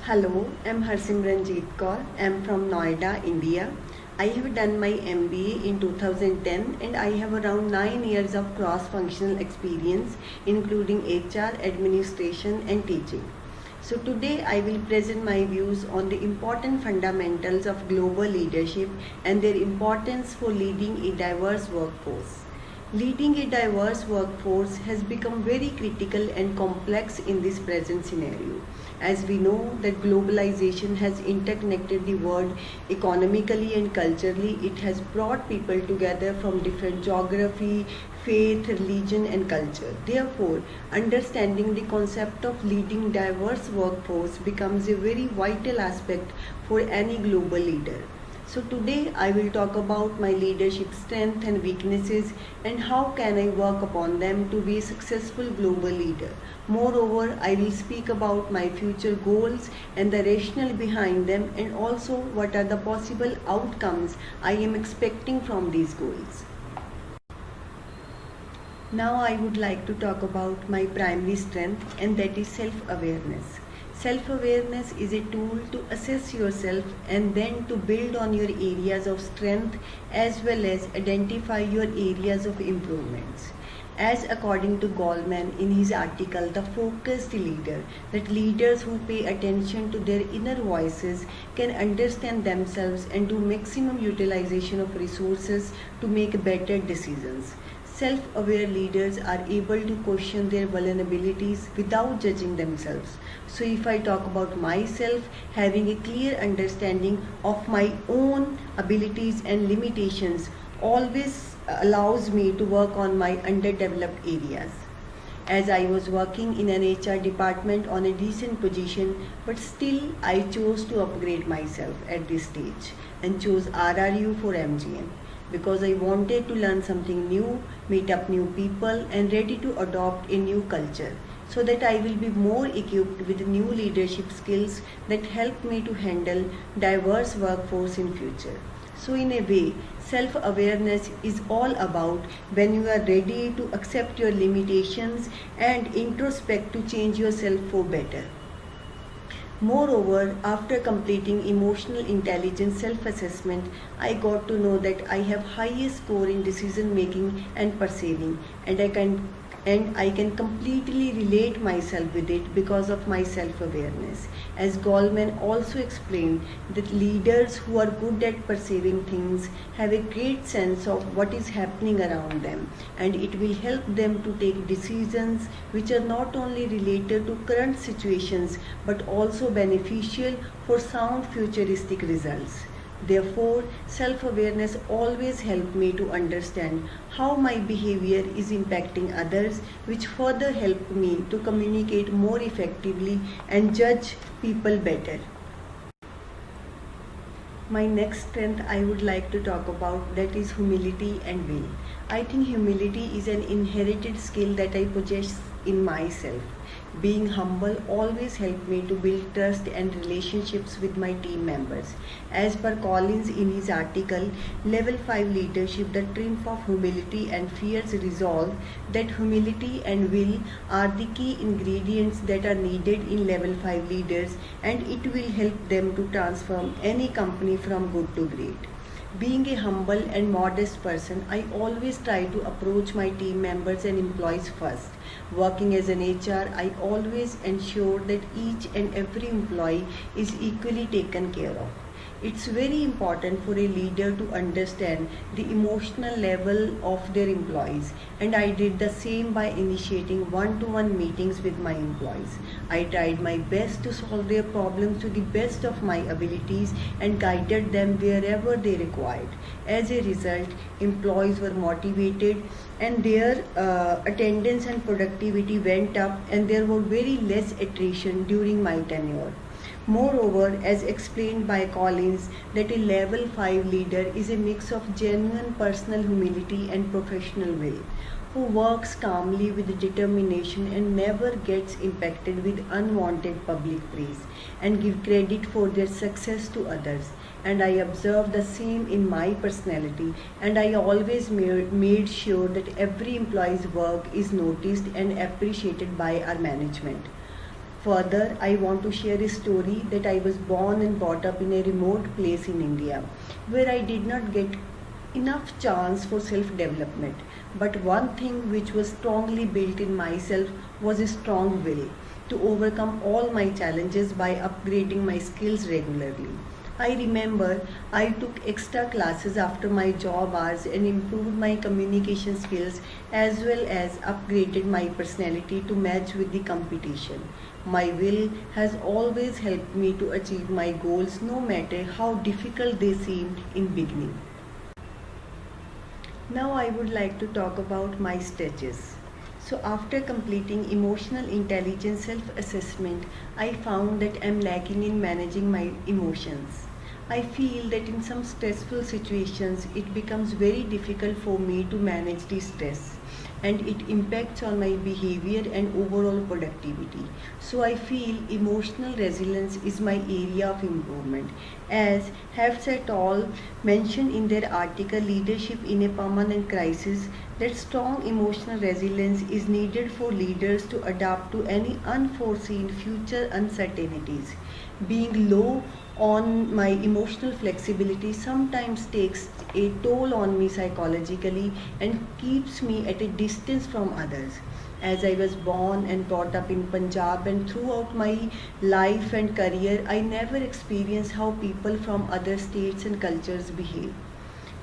Hello, I'm Harsimranjeet Kaur. I'm from Noida, India. I have done my MBA in 2010 and I have around 9 years of cross functional experience, including HR, administration, and teaching. So, today I will present my views on the important fundamentals of global leadership and their importance for leading a diverse workforce. Leading a diverse workforce has become very critical and complex in this present scenario. As we know that globalization has interconnected the world economically and culturally, it has brought people together from different geography, faith, religion and culture. Therefore, understanding the concept of leading diverse workforce becomes a very vital aspect for any global leader. So today I will talk about my leadership strengths and weaknesses and how can I work upon them to be a successful global leader. Moreover, I will speak about my future goals and the rationale behind them and also what are the possible outcomes I am expecting from these goals. Now I would like to talk about my primary strength and that is self-awareness. Self-awareness is a tool to assess yourself and then to build on your areas of strength as well as identify your areas of improvements. As according to Goldman in his article The Focused Leader, that leaders who pay attention to their inner voices can understand themselves and do maximum utilization of resources to make better decisions. Self-aware leaders are able to question their vulnerabilities without judging themselves. So if I talk about myself, having a clear understanding of my own abilities and limitations always allows me to work on my underdeveloped areas. As I was working in an HR department on a decent position, but still I chose to upgrade myself at this stage and chose RRU for MGM because I wanted to learn something new, meet up new people and ready to adopt a new culture so that I will be more equipped with new leadership skills that help me to handle diverse workforce in future. So in a way, self-awareness is all about when you are ready to accept your limitations and introspect to change yourself for better. Moreover, after completing emotional intelligence self-assessment, I got to know that I have highest score in decision making and perceiving and I can completely relate myself with it because of my self-awareness. As Goldman also explained that leaders who are good at perceiving things have a great sense of what is happening around them and it will help them to take decisions which are not only related to current situations but also beneficial for sound futuristic results. Therefore, self-awareness always helped me to understand how my behavior is impacting others, which further helped me to communicate more effectively and judge people better. My next strength I would like to talk about that is humility and will. I think humility is an inherited skill that I possess in myself. Being humble always helped me to build trust and relationships with my team members. As per Collins in his article, Level 5 Leadership, the Triumph of Humility and Fierce Resolve, that humility and will are the key ingredients that are needed in Level 5 leaders and it will help them to transform any company from good to great. Being a humble and modest person, I always try to approach my team members and employees first. Working as an HR, I always ensure that each and every employee is equally taken care of. It's very important for a leader to understand the emotional level of their employees and I did the same by initiating one-to-one meetings with my employees. I tried my best to solve their problems to the best of my abilities and guided them wherever they required. As a result, employees were motivated and their attendance and productivity went up and there was very less attrition during my tenure. Moreover, as explained by Collins, that a level 5 leader is a mix of genuine personal humility and professional will, who works calmly with determination and never gets impacted with unwanted public praise and give credit for their success to others. And I observed the same in my personality and I always made sure that every employee's work is noticed and appreciated by our management. Further, I want to share a story that I was born and brought up in a remote place in India where I did not get enough chance for self development. But one thing which was strongly built in myself was a strong will to overcome all my challenges by upgrading my skills regularly. I remember I took extra classes after my job hours and improved my communication skills as well as upgraded my personality to match with the competition. My will has always helped me to achieve my goals no matter how difficult they seemed in beginning. Now I would like to talk about my stretches. So after completing emotional intelligence self-assessment, I found that I'm lacking in managing my emotions. I feel that in some stressful situations, it becomes very difficult for me to manage the stress and it impacts on my behavior and overall productivity. So I feel emotional resilience is my area of improvement. As Hefts et al. Mentioned in their article Leadership in a Permanent Crisis, that strong emotional resilience is needed for leaders to adapt to any unforeseen future uncertainties. Being low on my emotional flexibility sometimes takes a toll on me psychologically and keeps me at a distance from others. As I was born and brought up in Punjab and throughout my life and career, I never experienced how people from other states and cultures behave.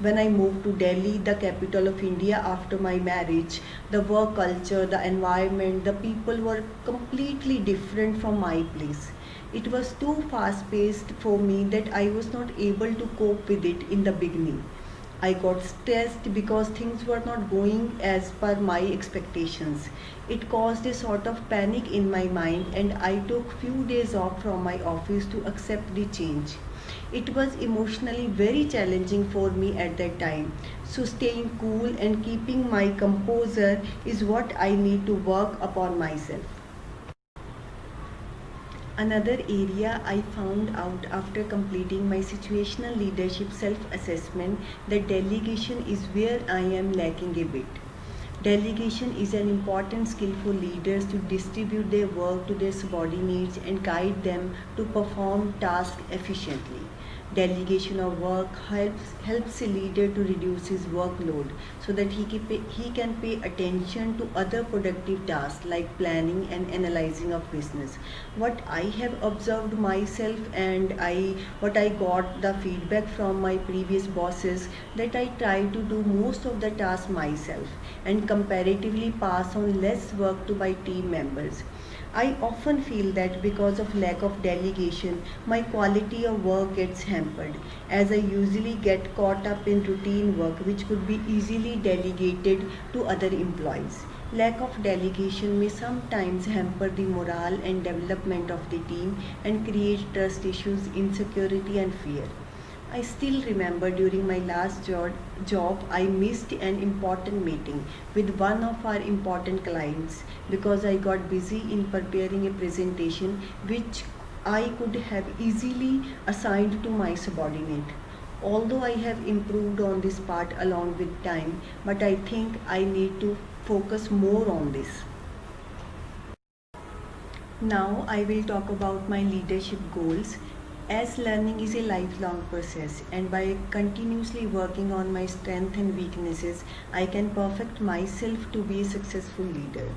When I moved to Delhi, the capital of India, after my marriage, the work culture, the environment, the people were completely different from my place. It was too fast paced for me that I was not able to cope with it in the beginning. I got stressed because things were not going as per my expectations. It caused a sort of panic in my mind and I took few days off from my office to accept the change. It was emotionally very challenging for me at that time. So staying cool and keeping my composure is what I need to work upon myself. Another area I found out after completing my situational leadership self assessment that delegation is where I am lacking a bit. Delegation is an important skill for leaders to distribute their work to their subordinates and guide them to perform tasks efficiently. Delegation of work helps a leader to reduce his workload so that he can pay attention to other productive tasks like planning and analyzing of business. What I have observed myself and what I got the feedback from my previous bosses that I try to do most of the tasks myself and comparatively pass on less work to my team members. I often feel that because of lack of delegation, my quality of work gets hampered as I usually get caught up in routine work which could be easily delegated to other employees. Lack of delegation may sometimes hamper the morale and development of the team and create trust issues, insecurity, and fear. I still remember during my last job, I missed an important meeting with one of our important clients because I got busy in preparing a presentation which I could have easily assigned to my subordinate. Although I have improved on this part along with time, but I think I need to focus more on this. Now I will talk about my leadership goals. As learning is a lifelong process, and by continuously working on my strengths and weaknesses, I can perfect myself to be a successful leader.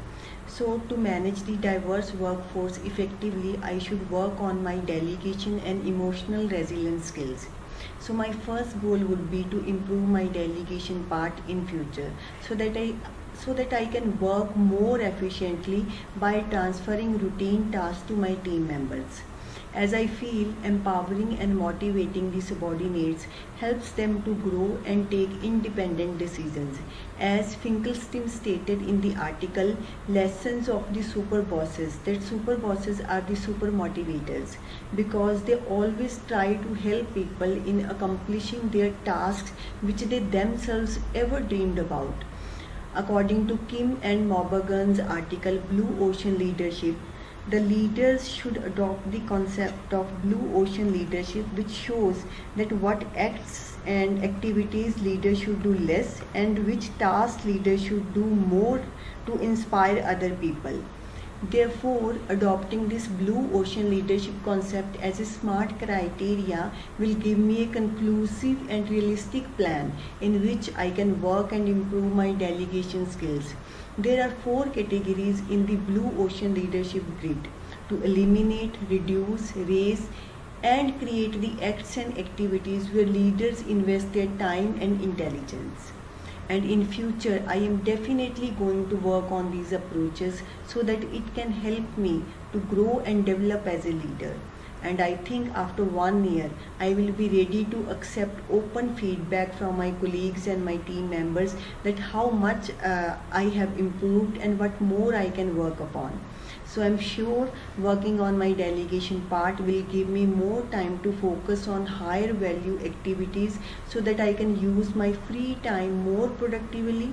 So, to manage the diverse workforce effectively, I should work on my delegation and emotional resilience skills. So, my first goal would be to improve my delegation part in future so that I can work more efficiently by transferring routine tasks to my team members. As I feel empowering and motivating the subordinates helps them to grow and take independent decisions. As Finkelstein stated in the article Lessons of the Super Bosses, that super bosses are the super motivators because they always try to help people in accomplishing their tasks which they themselves ever dreamed about. According to Kim and Mobergan's article Blue Ocean Leadership, the leaders should adopt the concept of blue ocean leadership, which shows that what acts and activities leaders should do less and which tasks leaders should do more to inspire other people. Therefore, adopting this blue ocean leadership concept as a smart criteria will give me a conclusive and realistic plan in which I can work and improve my delegation skills. There are four categories in the blue ocean leadership grid: to eliminate, reduce, raise, and create the acts and activities where leaders invest their time and intelligence. And in future I am definitely going to work on these approaches so that it can help me to grow and develop as a leader. And I think after 1 year I will be ready to accept open feedback from my colleagues and my team members that how much I have improved and what more I can work upon. So I'm sure working on my delegation part will give me more time to focus on higher value activities so that I can use my free time more productively.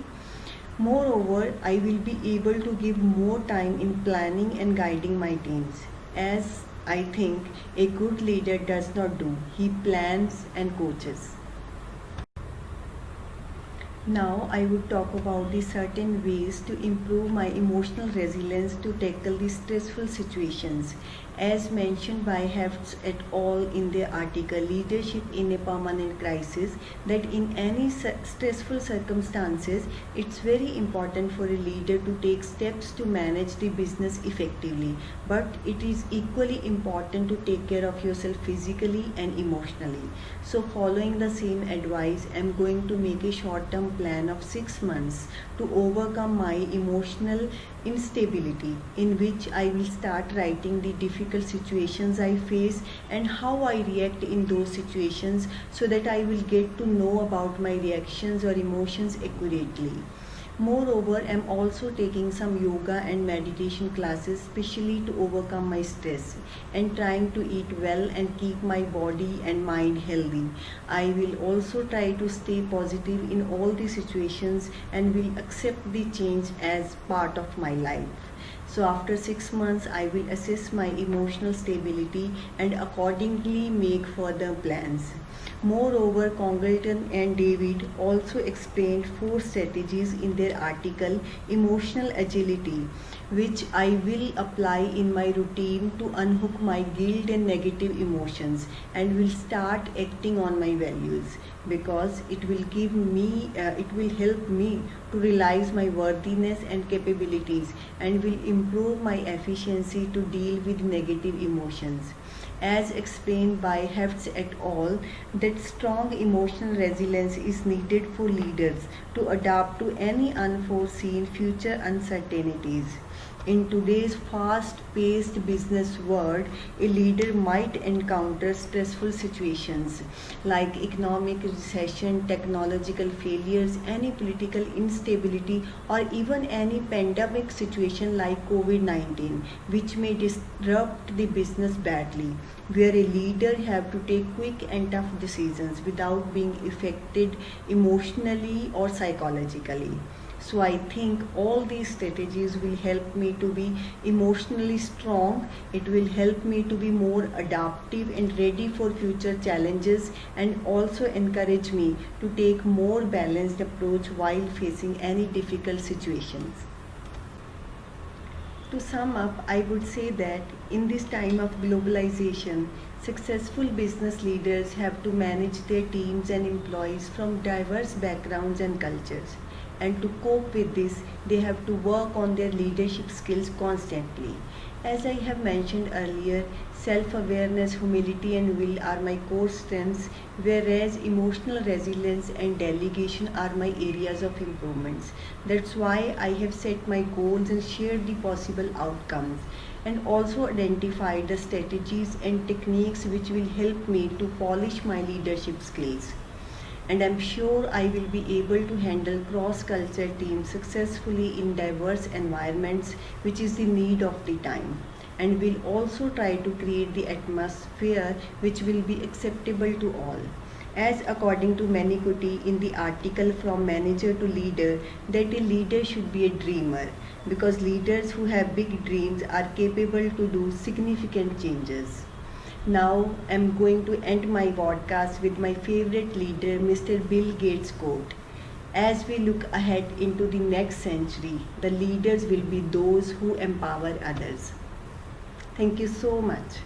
Moreover, I will be able to give more time in planning and guiding my teams, as I think a good leader does not do. He plans and coaches. Now I would talk about the certain ways to improve my emotional resilience to tackle the stressful situations. As mentioned by Hefts et al. In their article Leadership in a Permanent Crisis, that in any stressful circumstances, it's very important for a leader to take steps to manage the business effectively. But it is equally important to take care of yourself physically and emotionally. So following the same advice, I'm going to make a short-term plan of 6 months to overcome my emotional instability, in which I will start writing the difficult situations I face and how I react in those situations so that I will get to know about my reactions or emotions accurately. Moreover, I am also taking some yoga and meditation classes specially to overcome my stress and trying to eat well and keep my body and mind healthy. I will also try to stay positive in all the situations and will accept the change as part of my life. So after 6 months, I will assess my emotional stability and accordingly make further plans. Moreover, Congleton and David also explained 4 strategies in their article Emotional Agility, which I will apply in my routine to unhook my guilt and negative emotions and will start acting on my values, because it will help me to realize my worthiness and capabilities and will improve my efficiency to deal with negative emotions. As explained by Hefts et al., that strong emotional resilience is needed for leaders to adapt to any unforeseen future uncertainties. In today's fast-paced business world, a leader might encounter stressful situations like economic recession, technological failures, any political instability, or even any pandemic situation like COVID-19, which may disrupt the business badly, where a leader have to take quick and tough decisions without being affected emotionally or psychologically. So I think all these strategies will help me to be emotionally strong. It will help me to be more adaptive and ready for future challenges, and also encourage me to take more balanced approach while facing any difficult situations. To sum up, I would say that in this time of globalization, successful business leaders have to manage their teams and employees from diverse backgrounds and cultures. And to cope with this, they have to work on their leadership skills constantly. As I have mentioned earlier, self-awareness, humility and will are my core strengths, whereas emotional resilience and delegation are my areas of improvements. That's why I have set my goals and shared the possible outcomes, and also identified the strategies and techniques which will help me to polish my leadership skills. And I'm sure I will be able to handle cross-culture teams successfully in diverse environments, which is the need of the time. And will also try to create the atmosphere which will be acceptable to all. As according to Menikuti in the article From Manager to Leader, that a leader should be a dreamer, because leaders who have big dreams are capable to do significant changes. Now I'm going to end my podcast with my favorite leader, Mr. Bill Gates' quote. As we look ahead into the next century, the leaders will be those who empower others. Thank you so much.